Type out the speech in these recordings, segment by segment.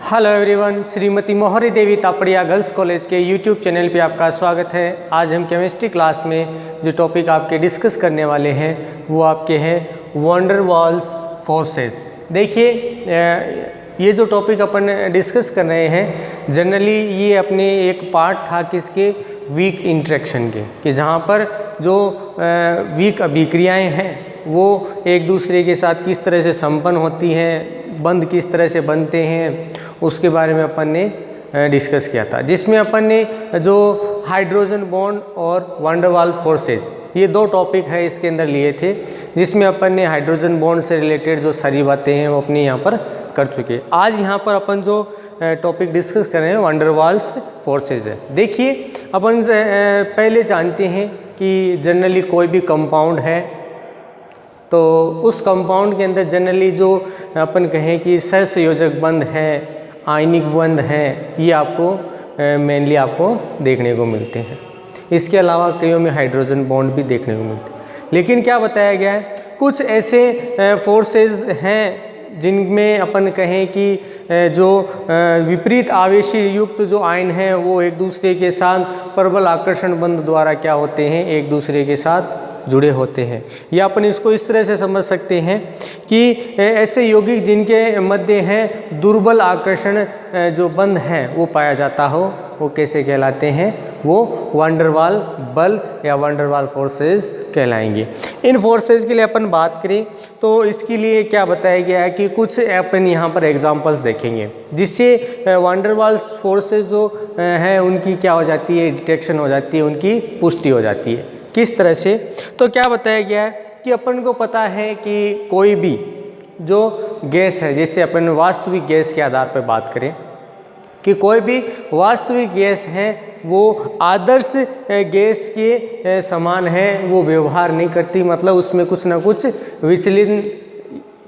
Hello everyone, Shrimati मोहरी देवी Tapadia girls college के YouTube channel पे आपका स्वागत है। आज हम केमिस्ट्री क्लास में जो टॉपिक आपके डिस्कस करने वाले हैं वो आपके हैं वैन डर वाल्स फोर्सेस। देखिए ये जो टॉपिक अपन डिस्कस कर रहे हैं जनरली ये अपने एक पार्ट था किसके, वीक इंटरेक्शन के, कि जहाँ पर जो वीक अभिक्रियाएँ हैं वो एक दूसरे के साथ किस तरह से संपन्न होती हैं, बंध किस तरह से बनते हैं, उसके बारे में अपन ने डिस्कस किया था। जिसमें अपन ने जो हाइड्रोजन बॉन्ड और वैन डर वाल्स फोर्सेस ये दो टॉपिक है इसके अंदर लिए थे, जिसमें अपन ने हाइड्रोजन बॉन्ड से रिलेटेड जो सारी बातें हैं वो अपने यहाँ पर कर चुके। आज यहाँ पर अपन जो टॉपिक डिस्कस कर रहे हैं वैन डर वाल्स फोर्सेस है। देखिए अपन पहले जानते हैं कि जनरली कोई भी कंपाउंड है तो उस कंपाउंड के अंदर जनरली जो अपन कहें कि सहसंयोजक बंध है, आयनिक बंध है, ये आपको मेनली आपको देखने को मिलते हैं। इसके अलावा कईयों में हाइड्रोजन बॉन्ड भी देखने को मिलते हैं। लेकिन क्या बताया गया है, कुछ ऐसे फोर्सेस हैं जिनमें अपन कहें कि जो विपरीत आवेशी युक्त जो आयन हैं वो एक दूसरे के साथ प्रबल आकर्षण बंध द्वारा क्या होते हैं, एक दूसरे के साथ जुड़े होते हैं। या अपन इसको इस तरह से समझ सकते हैं कि ऐसे यौगिक जिनके मध्य हैं दुर्बल आकर्षण जो बंध हैं वो पाया जाता हो, वो कैसे कहलाते हैं, वो वैन डर वाल्स बल या वैन डर वाल्स फोर्सेस कहलाएंगे। इन फोर्सेस के लिए अपन बात करें तो इसके लिए क्या बताया गया है कि कुछ अपन यहाँ पर एग्जांपल्स देखेंगे जिससे वैन डर वाल्स फोर्सेस जो हैं उनकी क्या हो जाती है, डिटेक्शन हो जाती है, उनकी पुष्टि हो जाती है। किस तरह से, तो क्या बताया गया है कि अपन को पता है कि कोई भी जो गैस है, जैसे अपन वास्तविक गैस के आधार पर बात करें कि कोई भी वास्तविक गैस है वो आदर्श गैस के समान है, वो व्यवहार नहीं करती, मतलब उसमें कुछ ना कुछ विचलन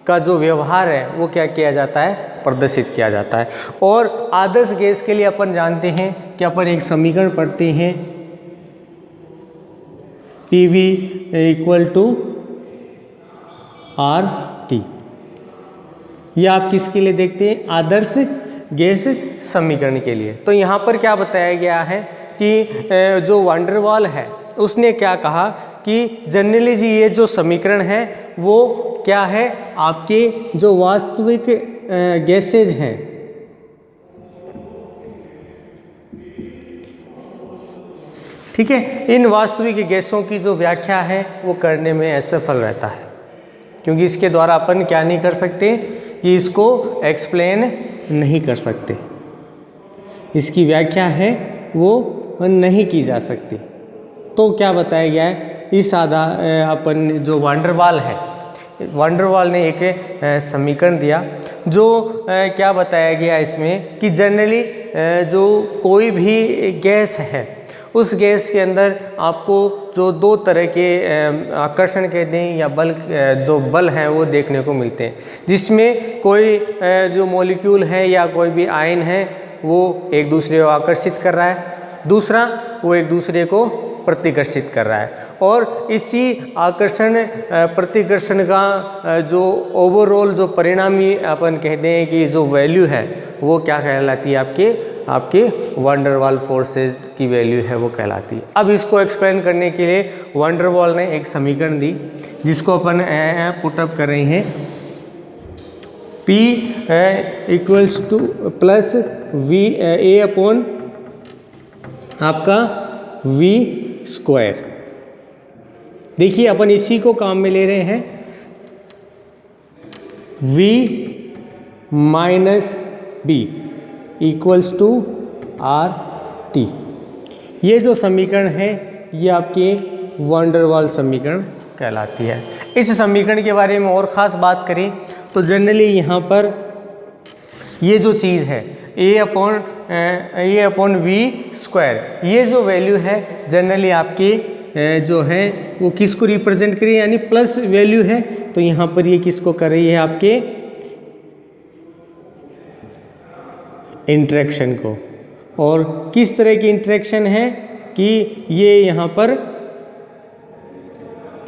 का जो व्यवहार है वो क्या किया जाता है, प्रदर्शित किया जाता है। और आदर्श गैस के लिए अपन जानते हैं कि अपन एक समीकरण पढ़ते हैं PV इक्वल टू RT। ये आप किसके लिए देखते हैं, आदर्श गैस समीकरण के लिए। तो यहाँ पर क्या बताया गया है कि जो वैन डर वाल्स है उसने क्या कहा कि जनरली जी ये जो समीकरण है वो क्या है, आपके जो वास्तविक गैसेज हैं ठीक है, इन वास्तविक गैसों की जो व्याख्या है वो करने में असफल रहता है, क्योंकि इसके द्वारा अपन क्या नहीं कर सकते कि इसको एक्सप्लेन नहीं कर सकते, इसकी व्याख्या है वो नहीं की जा सकती। तो क्या बताया गया है, इस अपन जो वैन डर वाल्स है, वैन डर वाल्स ने एक समीकरण दिया जो क्या बताया गया इसमें कि जनरली जो कोई भी गैस है उस गैस के अंदर आपको जो दो तरह के आकर्षण कह दें या बल, दो बल हैं वो देखने को मिलते हैं, जिसमें कोई जो मॉलिक्यूल है या कोई भी आयन है वो एक दूसरे को आकर्षित कर रहा है, दूसरा वो एक दूसरे को प्रतिकर्षित कर रहा है। और इसी आकर्षण प्रतिकर्षण का जो ओवरऑल जो परिणामी अपन कहते हैं कि जो वैल्यू है वो क्या कहलाती है, आपके वैन डर वाल्स फोर्सेस की वैल्यू है वो कहलाती है। अब इसको एक्सप्लेन करने के लिए वैन डर वाल्स ने एक समीकरण दी जिसको अपन पुटअप कर रहे हैं, P equals two plus V A upon आपका V स्क्वायर। देखिए अपन इसी को काम में ले रहे हैं, V minus B equals to RT। ये जो समीकरण है ये आपके वैन डर वाल्स समीकरण कहलाती है। इस समीकरण के बारे में और ख़ास बात करें तो जनरली यहाँ पर ये जो चीज़ है A अपॉन V स्क्वायर, ये जो वैल्यू है जनरली आपके जो है वो किसको रिप्रेजेंट करिए, यानी प्लस वैल्यू है, तो यहाँ पर ये किसको कर रही है, आपके इंटरेक्शन को। और किस तरह की इंटरेक्शन है कि ये यहाँ पर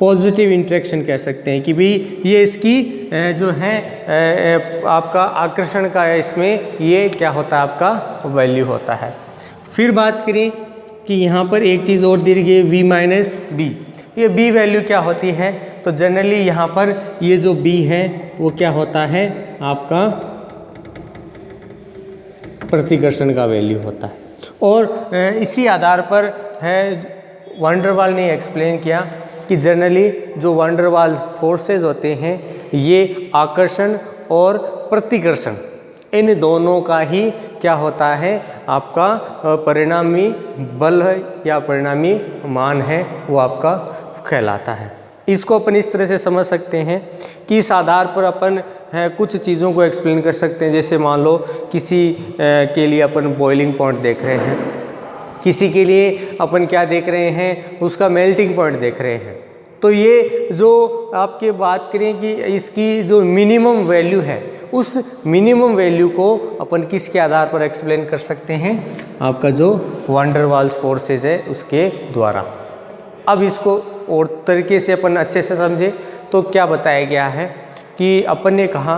पॉजिटिव इंटरेक्शन कह सकते हैं कि भाई ये इसकी जो है आपका आकर्षण का है, इसमें ये क्या होता है आपका वैल्यू होता है। फिर बात करें कि यहाँ पर एक चीज़ और दी गई v माइनस बी, ये b वैल्यू क्या होती है, तो जनरली यहाँ पर ये जो b है वो क्या होता है आपका प्रतिकर्षण का वैल्यू होता है। और इसी आधार पर है वैन डर वाल ने एक्सप्लेन किया कि जनरली जो वैन डर वाल फोर्सेज होते हैं ये आकर्षण और प्रतिकर्षण इन दोनों का ही क्या होता है आपका परिणामी बल है या परिणामी मान है वो आपका कहलाता है। इसको अपन इस तरह से समझ सकते हैं कि इस आधार पर अपन कुछ चीज़ों को एक्सप्लेन कर सकते हैं। जैसे मान लो किसी के लिए अपन बॉइलिंग पॉइंट देख रहे हैं, किसी के लिए अपन क्या देख रहे हैं उसका मेल्टिंग पॉइंट देख रहे हैं, तो ये जो आपके बात करें कि इसकी जो मिनिमम वैल्यू है उस मिनिमम वैल्यू को अपन किसके आधार पर एक्सप्लेन कर सकते हैं, आपका जो वैन डर वाल्स फोर्सेज है उसके द्वारा। अब इसको और तरीके से अपन अच्छे से समझे तो क्या बताया गया है कि अपन ने कहा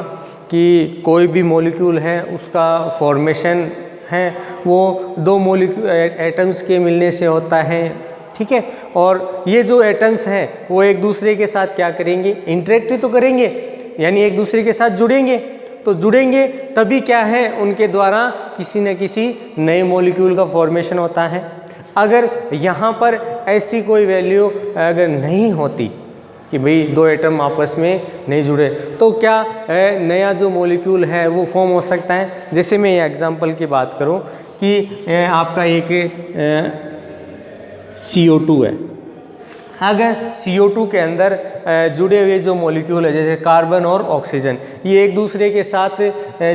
कि कोई भी मॉलिक्यूल है उसका फॉर्मेशन है वो दो मॉलिक्यूल एटम्स के मिलने से होता है, ठीक है। और ये जो एटम्स हैं वो एक दूसरे के साथ क्या करेंगे, इंटरेक्ट ही तो करेंगे, यानी एक दूसरे के साथ जुड़ेंगे। तो जुड़ेंगे तभी क्या है उनके द्वारा किसी न किसी नए मॉलिक्यूल का फॉर्मेशन होता है। अगर यहाँ पर ऐसी कोई वैल्यू अगर नहीं होती कि भाई दो एटम आपस में नहीं जुड़े तो क्या नया जो मॉलिक्यूल है वो फॉर्म हो सकता है। जैसे मैं ये एग्जांपल की बात करूँ कि आपका एक CO2 है, अगर CO2 के अंदर जुड़े हुए जो मॉलिक्यूल है जैसे कार्बन और ऑक्सीजन, ये एक दूसरे के साथ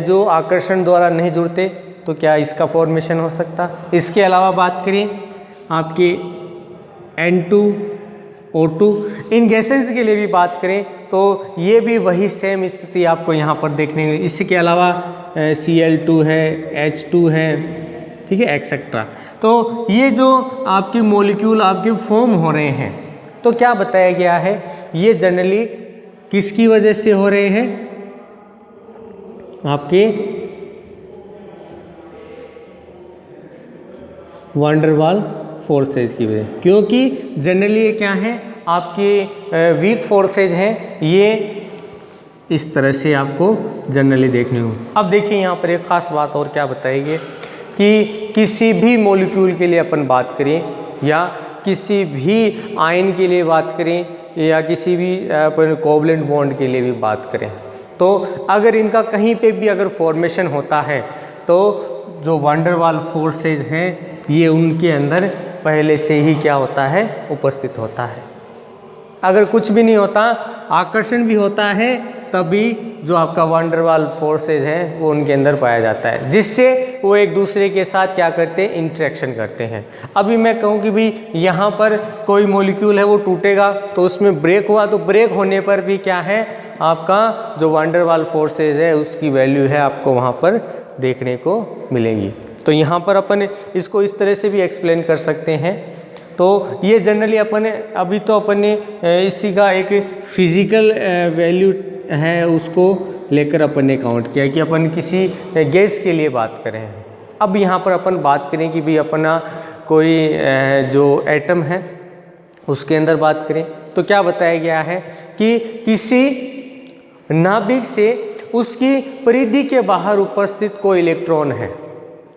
जो आकर्षण द्वारा नहीं जुड़ते तो क्या इसका फॉर्मेशन हो सकता। इसके अलावा बात करें आपके N2O2, इन गैसेस के लिए भी बात करें तो ये भी वही सेम स्थिति आपको यहाँ पर देखने को। इसके अलावा Cl2 है, H2 है, ठीक है, एक्सेट्रा। तो ये जो आपके मॉलिक्यूल आपके फॉर्म हो रहे हैं तो क्या बताया गया है, ये जनरली किसकी वजह से हो रहे हैं, आपके वैन डर वाल फोर्सेज की वजह। क्योंकि जनरली ये क्या है आपके वीक फोर्सेज हैं, ये इस तरह से आपको जनरली देखने को। अब देखिए यहाँ पर एक ख़ास बात और क्या बताएगी कि किसी भी मॉलिक्यूल के लिए अपन बात करें या किसी भी आयन के लिए बात करें या किसी भी अपन कोवलेंट बॉन्ड के लिए भी बात करें, तो अगर इनका कहीं पे भी अगर फॉर्मेशन होता है तो जो वैन डर वाल फोर्सेज हैं ये उनके अंदर पहले से ही क्या होता है, उपस्थित होता है। अगर कुछ भी नहीं होता, आकर्षण भी होता है, तभी जो आपका वैन डर वाल फोर्सेज है वो उनके अंदर पाया जाता है, जिससे वो एक दूसरे के साथ क्या करते हैं, इंटरेक्शन करते हैं। अभी मैं कहूँ कि भाई यहाँ पर कोई मॉलिक्यूल है वो टूटेगा तो उसमें ब्रेक हुआ, तो ब्रेक होने पर भी क्या है आपका जो वैन डर वाल फोर्सेज है उसकी वैल्यू है आपको वहाँ पर देखने को मिलेगी। तो यहाँ पर अपन इसको इस तरह से भी एक्सप्लेन कर सकते हैं। तो ये जनरली अपन अभी तो अपन ने इसी का एक फिजिकल वैल्यू है उसको लेकर अपन ने काउंट किया कि अपन किसी गैस के लिए बात करें। अब यहाँ पर अपन बात करें कि भाई अपना कोई जो एटम है उसके अंदर बात करें तो क्या बताया गया है कि किसी नाभिक से उसकी परिधि के बाहर उपस्थित कोई इलेक्ट्रॉन है,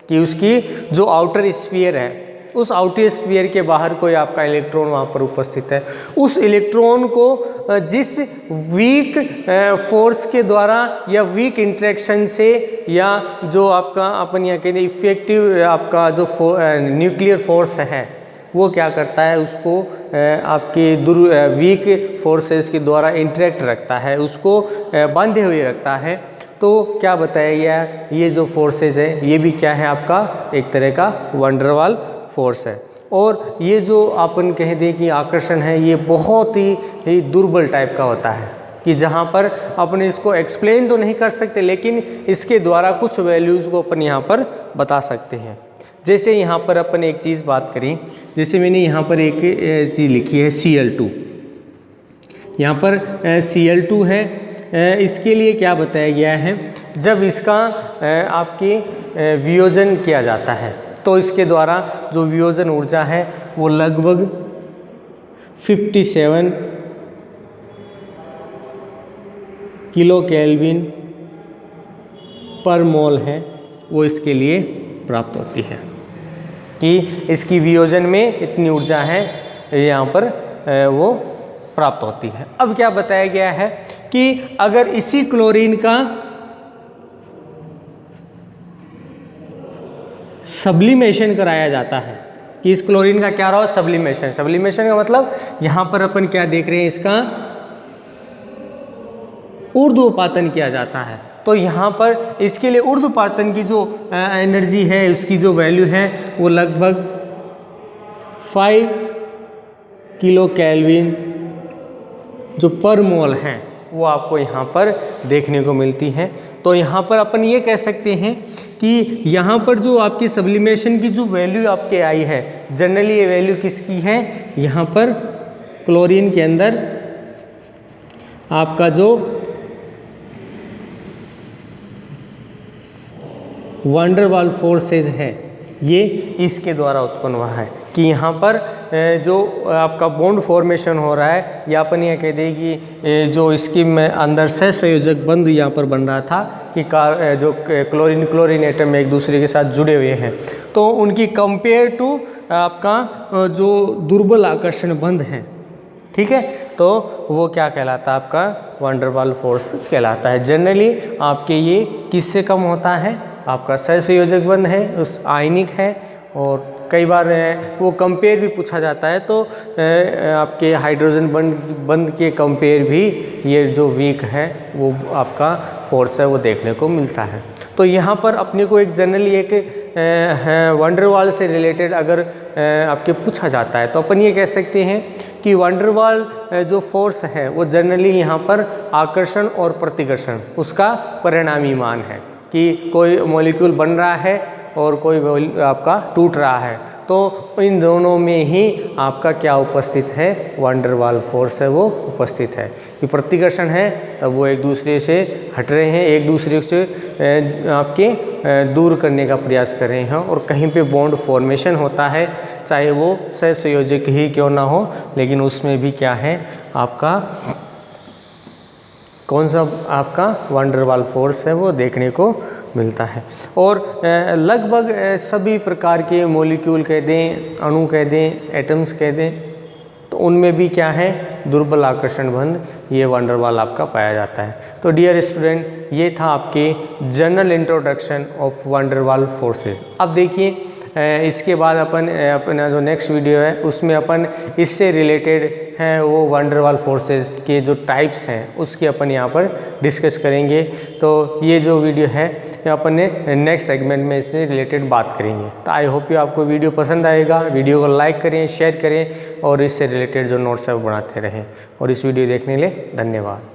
कि उसकी जो आउटर स्फीयर है उस आउटर स्फीयर के बाहर कोई आपका इलेक्ट्रॉन वहाँ पर उपस्थित है, उस इलेक्ट्रॉन को जिस वीक फोर्स के द्वारा या वीक इंटरेक्शन से या जो आपका अपन यहाँ कहते हैं इफेक्टिव आपका जो न्यूक्लियर फोर्स है वो क्या करता है, उसको आपके वीक फोर्सेस के द्वारा इंटरेक्ट रखता है, उसको बांधे हुए रखता है। तो क्या बताया गया, ये जो फोर्सेज है ये भी क्या है आपका एक तरह का वैन डर वाल फोर्स है। और ये जो अपन कह दें कि आकर्षण है ये बहुत ही दुर्बल टाइप का होता है कि जहाँ पर अपन इसको एक्सप्लेन तो नहीं कर सकते लेकिन इसके द्वारा कुछ वैल्यूज़ को अपन यहाँ पर बता सकते हैं। जैसे यहाँ पर अपन एक चीज़ बात करें, जैसे मैंने यहाँ पर एक चीज़ लिखी है Cl2, यहाँ पर Cl2 है, इसके लिए क्या बताया गया है, जब इसका आपके वियोजन किया जाता है तो इसके द्वारा जो वियोजन ऊर्जा है वो लगभग 57 किलो केल्विन पर मोल है, वो इसके लिए प्राप्त होती है कि इसकी वियोजन में इतनी ऊर्जा है यहाँ पर वो प्राप्त होती है। अब क्या बताया गया है कि अगर इसी क्लोरीन का सब्लिमेशन कराया जाता है, कि इस क्लोरीन का क्या रहा, सब्लिमेशन। सब्लिमेशन का मतलब यहाँ पर अपन क्या देख रहे हैं, इसका ऊर्ध्वपातन किया जाता है। तो यहाँ पर इसके लिए ऊर्ध्वपातन की जो एनर्जी है, उसकी जो वैल्यू है वो लगभग 5 किलो केल्विन जो पर मोल है वो आपको यहाँ पर देखने को मिलती है। तो यहाँ पर अपन ये कह सकते हैं कि यहाँ पर जो आपकी सब्लिमेशन की जो वैल्यू आपके आई है, जनरली ये वैल्यू किसकी है, यहाँ पर क्लोरीन के अंदर आपका जो वंडरवाल फोर्सेज है ये इसके द्वारा उत्पन्न हुआ है कि यहाँ पर जो आपका बॉन्ड फॉर्मेशन हो रहा है, या अपन ये कह दें कि जो इसकी में अंदर सहसंयोजक बंध यहाँ पर बन रहा था कि जो क्लोरीन एटम एक दूसरे के साथ जुड़े हुए हैं, तो उनकी कंपेयर टू आपका जो दुर्बल आकर्षण बंध है, ठीक है, तो वो क्या कहलाता है, आपका वंडरवाल फोर्स कहलाता है। जनरली आपके ये किससे कम होता है, आपका सहसंयोजक बंध है, उस आयनिक है, और कई बार वो कंपेयर भी पूछा जाता है तो आपके हाइड्रोजन बंध के कंपेयर भी ये जो वीक है वो आपका फोर्स है वो देखने को मिलता है। तो यहाँ पर अपने को एक जनरली एक वंडरवाल से रिलेटेड अगर आपके पूछा जाता है तो अपन ये कह सकते हैं कि वंडरवाल जो फोर्स है वो जनरली यहाँ पर आकर्षण और प्रतिकर्षण उसका परिणामी मान है कि कोई मॉलिक्यूल बन रहा है और कोई आपका टूट रहा है, तो इन दोनों में ही आपका क्या उपस्थित है, वंडरवाल फोर्स है वो उपस्थित है। कि प्रतिकर्षण है तब वो एक दूसरे से हट रहे हैं, एक दूसरे से आपके दूर करने का प्रयास कर रहे हैं, और कहीं पे बॉन्ड फॉर्मेशन होता है, चाहे वो सहसंयोजक ही क्यों ना हो, लेकिन उसमें भी क्या है, आपका कौन सा आपका वंडरवाल फोर्स है वो देखने को मिलता है। और लगभग सभी प्रकार के मॉलिक्यूल कह दें, अणु कह दें, एटम्स कह दें, तो उनमें भी क्या है, दुर्बल आकर्षण बंध, ये वंडरवाल आपका पाया जाता है। तो डियर स्टूडेंट, ये था आपके general introduction of van der Waals forces. अब देखिए इसके बाद अपना जो नेक्स्ट वीडियो है उसमें अपन इससे रिलेटेड हैं वो वंडरवाल फोर्सेस के जो टाइप्स हैं उसकी अपन यहाँ पर डिस्कस करेंगे। तो ये जो वीडियो है ये अपन ने नेक्स्ट सेगमेंट में इससे रिलेटेड बात करेंगे। तो आई होप यू आपको वीडियो पसंद आएगा। वीडियो को लाइक करें, शेयर करें और इससे रिलेटेड जो नोट्स है वो बनाते रहें। और इस वीडियो देखने के लिए धन्यवाद।